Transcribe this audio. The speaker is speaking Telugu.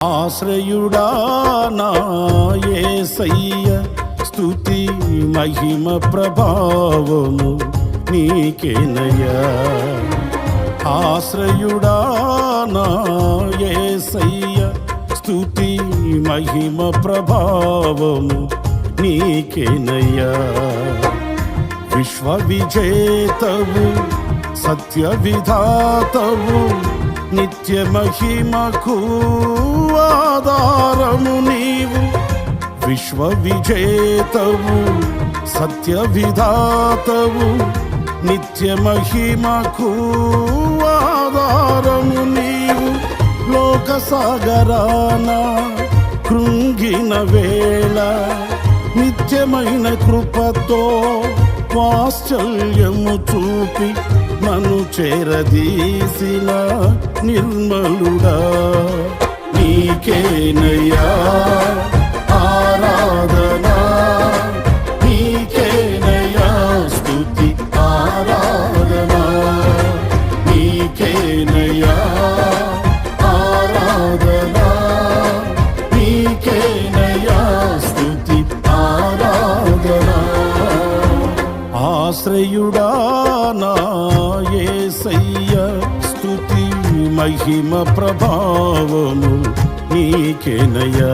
ఆశ్రయుడా నా యేసయ్య, స్తుతి మహిమ ప్రభావము నీకేనయ్యా. ఆశ్రయుడా నా యేసయ్య, స్తుతి మహిమ ప్రభావము నీకేనయ్యా. విశ్వ విజేతవు, సత్య విధాతవు, నిత్య మహిమకు ఆధారము నీవు. విశ్వ విజేతవు, సత్య విధాతవు, నిత్య మహిమకు ఆధారము నీవు. లోక సాగరాన కృంగిన వేళ నిత్యమైన కృపతో వాత్సల్యము చూపి నన్ను చేరదీసిన నిర్మలుడా నీకేనయ్యా ఆరాధనా, నీకేనయ్యా స్తుతి ఆరాధనా, నీకేనయ్యా ఆరాధనా, నీకేనయ్యా స్తుతి ఆరాధనా. ఆశ్రయుడా నా యేసయ్య, స్తుతి మహిమ ప్రభావము నీకేనయ్యా.